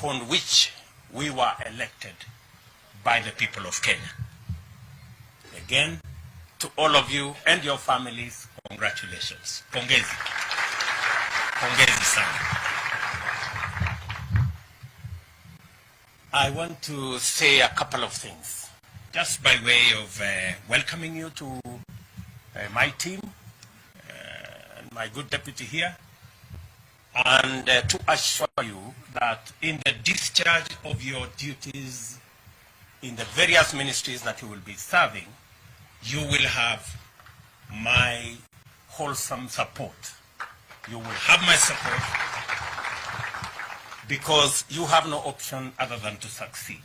upon which we were elected by the people of Kenya. Again, to all of you and your families, congratulations. Pongezi. Pongezi sana. I want to say a couple of things, just by way of welcoming you to my team and my good deputy here, and to assure you that in the discharge of your duties in the various ministries that you will be serving, you will have my wholesome support. You will have my support because you have no option other than to succeed.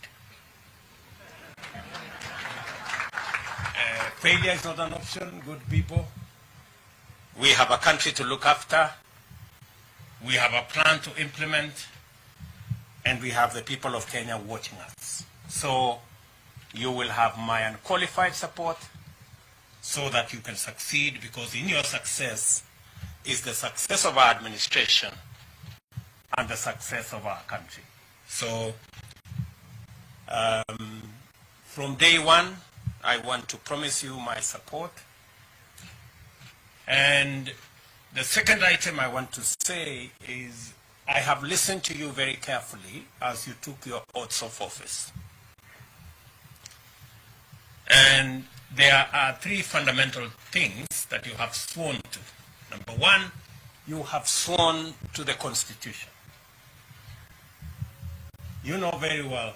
Failure is not an option, good people. We have a country to look after. We have a plan to implement. And we have the people of Kenya watching us. So you will have my unqualified support so that you can succeed, because in your success is the success of our administration and the success of our country. So from day one, I want to promise you my support. And the second item I want to say is I have listened to you very carefully as you took your oaths of office. And there are three fundamental things that you have sworn to. Number one, you have sworn to the Constitution. You know very well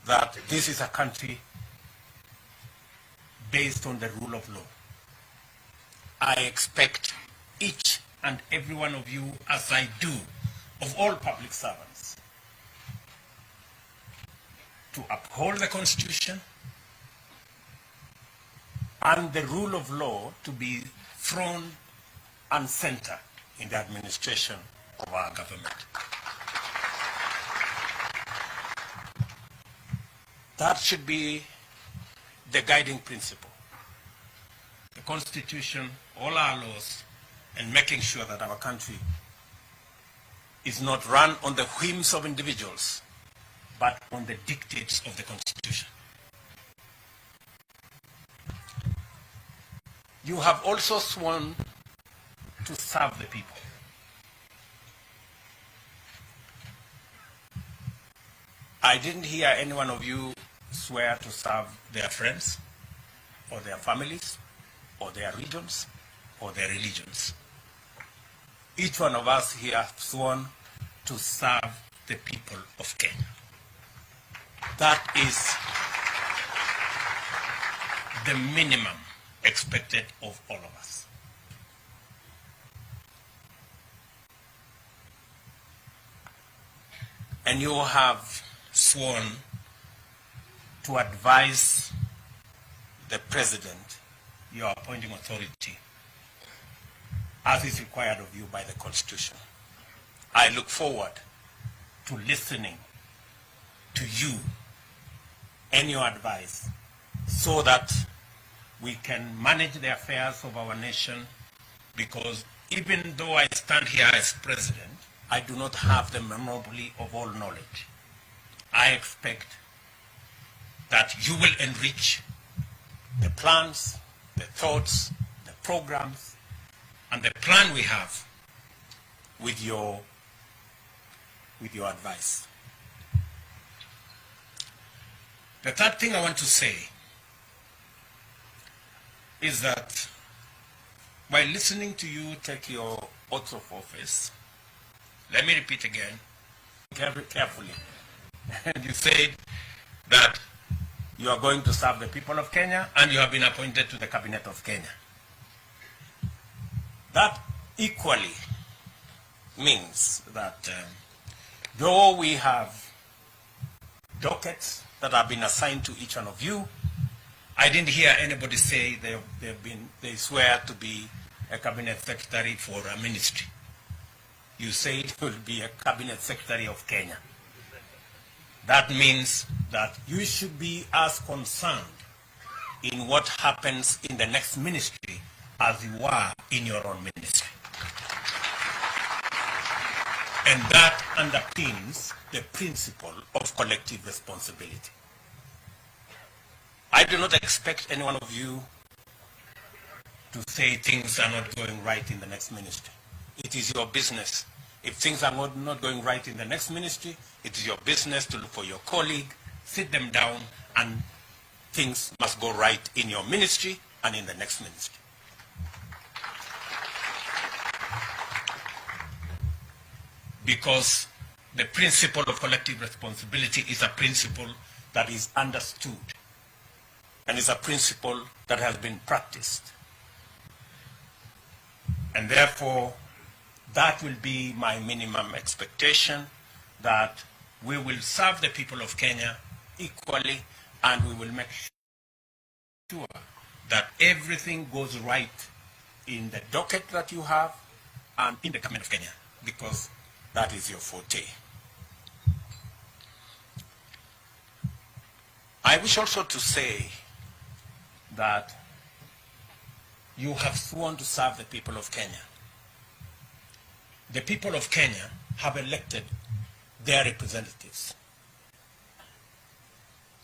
that this is a country based on the rule of law. I expect each and every one of you, as I do of all public servants, to uphold the Constitution and the rule of law to be front and center in the administration of our government. That should be the guiding principle. The Constitution, all our laws, and making sure that our country is not run on the whims of individuals, but on the dictates of the Constitution. You have also sworn to serve the people. I didn't hear any one of you swear to serve their friends, or their families, or their regions, or their religions. Each one of us here has sworn to serve the people of Kenya. That is the minimum expected of all of us. And you have sworn to advise the President, your appointing authority, as is required of you by the Constitution. I look forward to listening to you and your advice so that we can manage the affairs of our nation, because even though I stand here as President, I do not have the monopoly of all knowledge. I expect that you will enrich the plans, the thoughts, the programs, and the plan we have with your advice. The third thing I want to say is that by listening to you take your oath of office, let me repeat again, very carefully. And you said that you are going to serve the people of Kenya and you have been appointed to the Cabinet of Kenya. That equally means that though we have dockets that have been assigned to each one of you, I didn't hear anybody say they swear to be a Cabinet Secretary for a ministry. You say it will be a Cabinet Secretary of Kenya. That means that you should be as concerned in what happens in the next ministry as you are in your own ministry. And that underpins the principle of collective responsibility. I do not expect any one of you to say things are not going right in the next ministry. It is your business. If things are not going right in the next ministry, it is your business to look for your colleague, sit them down, and things must go right in your ministry and in the next ministry. Because the principle of collective responsibility is a principle that is understood and is a principle that has been practiced. And therefore, that will be my minimum expectation, that we will serve the people of Kenya equally, and we will make sure that everything goes right in the docket that you have and in the government of Kenya, because that is your forte. I wish also to say that you have sworn to serve the people of Kenya. The people of Kenya have elected their representatives.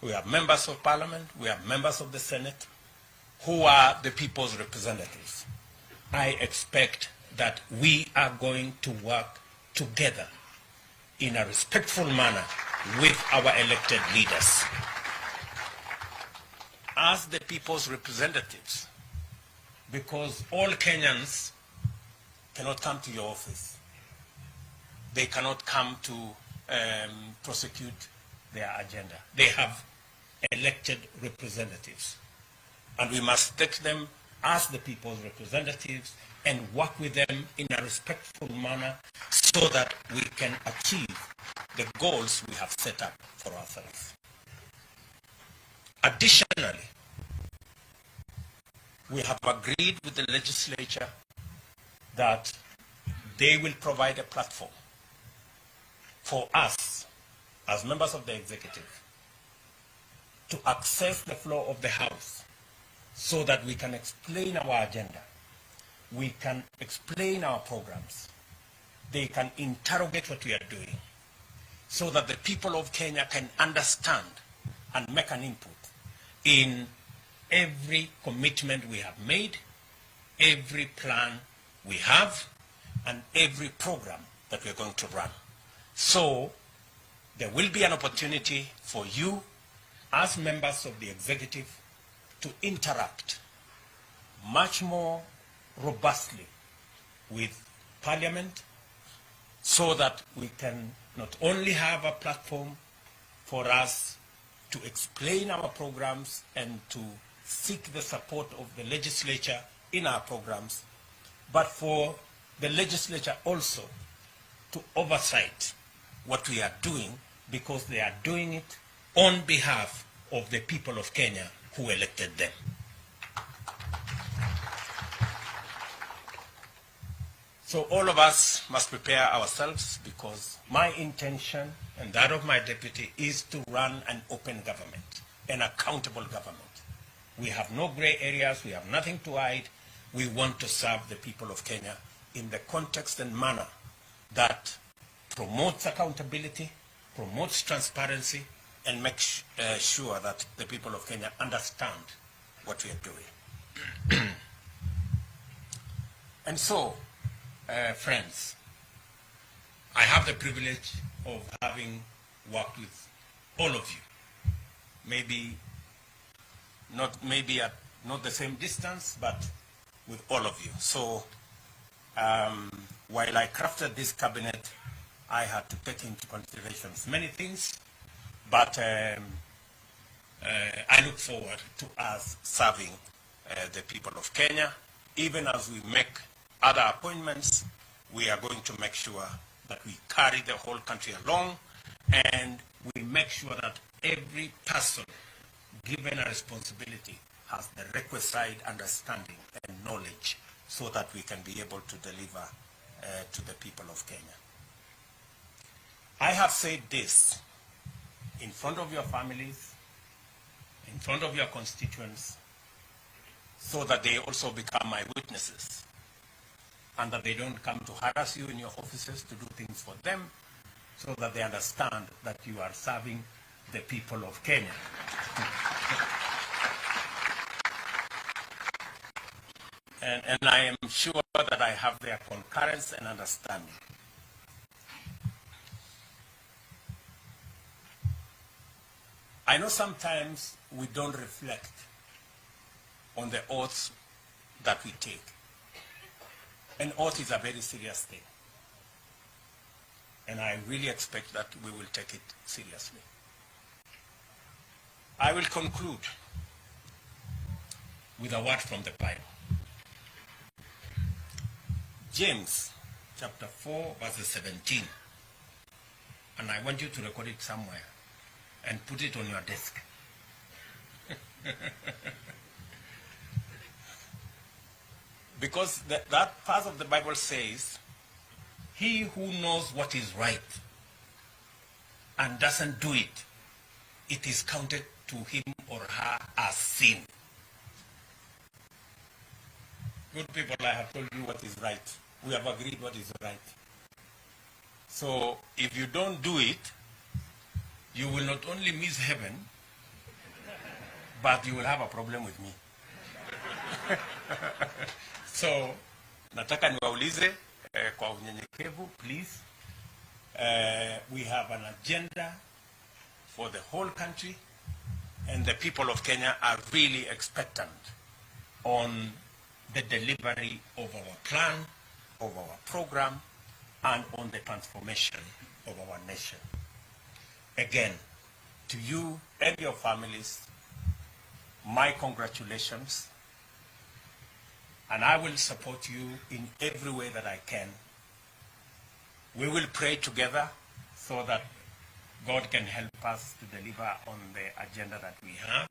We have members of parliament, we have members of the Senate, who are the people's representatives. I expect that we are going to work together in a respectful manner with our elected leaders. As the people's representatives, because all Kenyans cannot come to your office. They cannot come to prosecute their agenda. They have elected representatives. And we must take them as the people's representatives and work with them in a respectful manner so that we can achieve the goals we have set up for ourselves. Additionally, we have agreed with the legislature that they will provide a platform for us as members of the executive to access the floor of the House so that we can explain our agenda. We can explain our programs. They can interrogate what we are doing so that the people of Kenya can understand and make an input in every commitment we have made, every plan we have, and every program that we are going to run. So there will be an opportunity for you as members of the executive to interact much more robustly with Parliament so that we can not only have a platform for us to explain our programs and to seek the support of the legislature in our programs, but for the legislature also to oversight what we are doing, because they are doing it on behalf of the people of Kenya who elected them. So all of us must prepare ourselves, because my intention and that of my deputy is to run an open government, an accountable government. We have no gray areas, we have nothing to hide. We want to serve the people of Kenya in the context and manner that promotes accountability, promotes transparency, and makes sure that the people of Kenya understand what we are doing. And so, friends, I have the privilege of having worked with all of you. Maybe at not the same distance, but with all of you. So while I crafted this cabinet, I had to take into consideration many things, but I look forward to us serving the people of Kenya. Even as we make other appointments, we are going to make sure that we carry the whole country along, and we make sure that every person given a responsibility has the requisite understanding and knowledge so that we can be able to deliver to the people of Kenya. I have said this in front of your families, in front of your constituents, so that they also become my witnesses. and that they don't come to harass you in your offices to do things for them, so that they understand that you are serving the people of Kenya. And I am sure that I have their concurrence and understanding. I know sometimes we don't reflect on the oaths that we take. An oath is a very serious thing. And I really expect that we will take it seriously. I will conclude with a word from the Bible. James chapter 4 verses 17. And I want you to record it somewhere and put it on your desk. Because that part of the Bible says, he who knows what is right and doesn't do it, it is counted to him or her as sin. Good people, I have told you what is right. We have agreed what is right. So if you don't do it, you will not only miss heaven, but you will have a problem with me. So, nataka niwaulize kwa unyenyekevu, please. We have an agenda for the whole country, and the people of Kenya are really expectant on the delivery of our plan, of our program, and on the transformation of our nation. Again, to you and your families, my congratulations. And I will support you in every way that I can. We will pray together so that God can help us to deliver on the agenda that we have.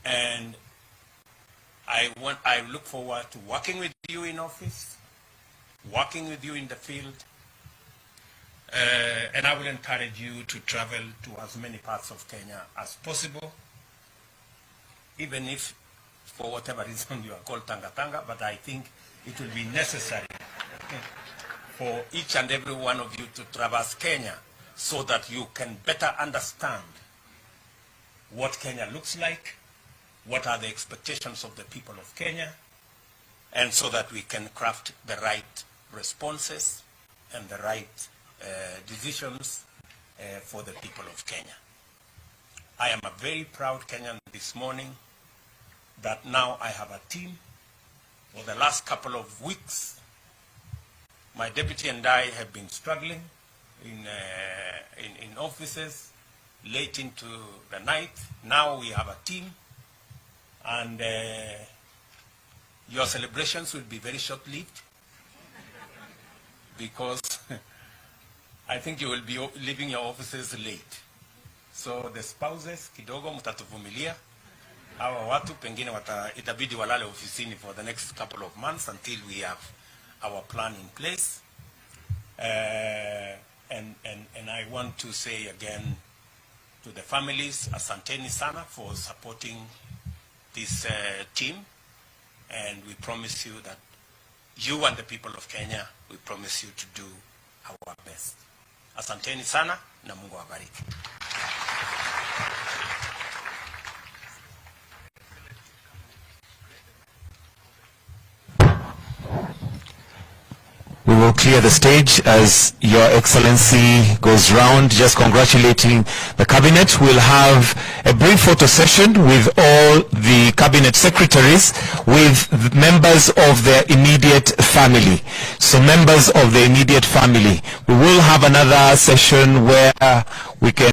And I look forward to working with you in office, working with you in the field, and I will encourage you to travel to as many parts of Kenya as possible, even if for whatever reason you are called Tanga, but I think it will be necessary for each and every one of you to traverse Kenya so that you can better understand what Kenya looks like, what are the expectations of the people of Kenya, and so that we can craft the right responses and the right decisions for the people of Kenya. I am a very proud Kenyan this morning that now I have a team. For the last couple of weeks, my deputy and I have been struggling in offices late into the night. Now we have a team, and your celebrations will be very short-lived because I think you will be leaving your offices late. So the spouses, kidogo mtatuvumilia. Hawa watu pengine itabidi walale ofisini for the next couple of months until we have our plan in place. And I want to say again to the families, asanteni sana for supporting this team. And we promise you that you and the people of Kenya, we promise you to do our best. Asanteni sana na Mungu awabariki. We will clear the stage as Your Excellency goes round, just congratulating the Cabinet. We'll have a brief photo session with all the Cabinet Secretaries, with members of their immediate family. So members of the immediate family. We will have another session where we can